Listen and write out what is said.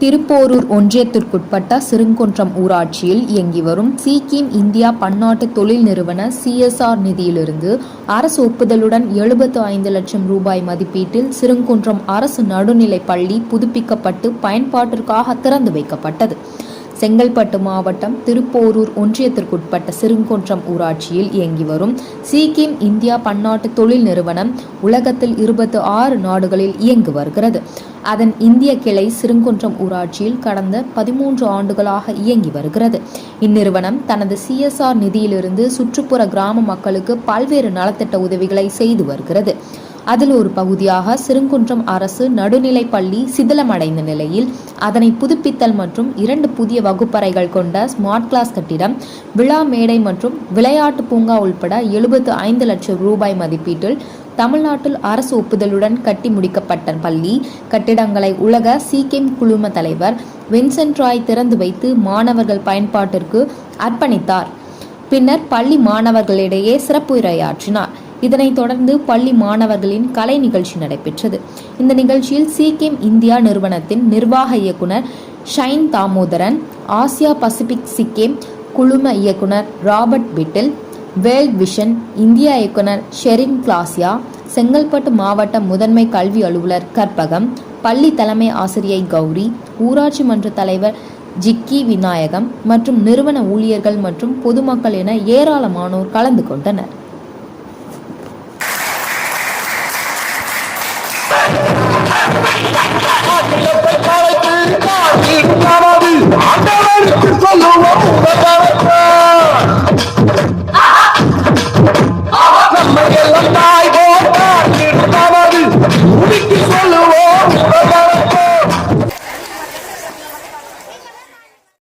திருப்போரூர் ஒன்றியத்திற்குட்பட்ட சிறுங்குன்றம் ஊராட்சியில் இயங்கி வரும் சீக்கிம் இந்தியா பன்னாட்டு தொழில் நிறுவன CSR நிதியிலிருந்து அரசு ஒப்புதலுடன் 75 லட்சம் ரூபாய் மதிப்பீட்டில் சிறுங்குன்றம் அரசு நடுநிலைப் பள்ளி புதுப்பிக்கப்பட்டு பயன்பாட்டிற்காக திறந்து வைக்கப்பட்டது. செங்கல்பட்டு மாவட்டம் திருப்போரூர் ஒன்றியத்திற்குட்பட்ட சிறுங்குன்றம் ஊராட்சியில் இயங்கி வரும் சீக்கிம் இந்தியா பன்னாட்டு தொழில் நிறுவனம் உலகத்தில் 26 நாடுகளில் இயங்கி வருகிறது. அதன் இந்திய கிளை சிறுங்குன்றம் ஊராட்சியில் கடந்த 13 ஆண்டுகளாக இயங்கி வருகிறது. இந்நிறுவனம் தனது CSR நிதியிலிருந்து சுற்றுப்புற கிராம மக்களுக்கு பல்வேறு நலத்திட்ட உதவிகளை செய்து வருகிறது. அதில் ஒரு பகுதியாக சிறுங்குன்றம் அரசு நடுநிலைப் பள்ளி சிதிலமடைந்த நிலையில் அதனை புதுப்பித்தல் மற்றும் 2 புதிய வகுப்பறைகள் கொண்ட ஸ்மார்ட் கிளாஸ் கட்டிடம், விழா மேடை மற்றும் விளையாட்டு பூங்கா உள்பட 75 லட்சம் ரூபாய் மதிப்பீட்டில் தமிழ்நாட்டில் அரசு ஒப்புதலுடன் கட்டி முடிக்கப்பட்ட பள்ளி கட்டிடங்களை உலக சீக்கிம் குழும தலைவர் வின்சென்ட் ராய் திறந்து வைத்து மாணவர்கள் பயன்பாட்டிற்கு அர்ப்பணித்தார். பின்னர் பள்ளி மாணவர்களிடையே சிறப்பு உரையாற்றினார். இதனைத் தொடர்ந்து பள்ளி மாணவர்களின் கலை நிகழ்ச்சி நடைபெற்றது. இந்த நிகழ்ச்சியில் சீக்கிம் இந்தியா நிறுவனத்தின் நிர்வாக இயக்குனர் ஷைன் தாமோதரன், ஆசியா பசிபிக் சிக்கிம் குழும இயக்குனர் ராபர்ட் பிட்டில், வேர்ல்ட் விஷன் இந்தியா இயக்குனர் ஷெரின் கிளாசியா, செங்கல்பட்டு மாவட்ட முதன்மை கல்வி அலுவலர் கற்பகம், பள்ளி தலைமை ஆசிரியை கௌரி, ஊராட்சி மன்ற தலைவர் ஜிக்கி விநாயகம் மற்றும் நிறுவன ஊழியர்கள் மற்றும் பொதுமக்கள் என ஏராளமானோர் கலந்து கொண்டனர்.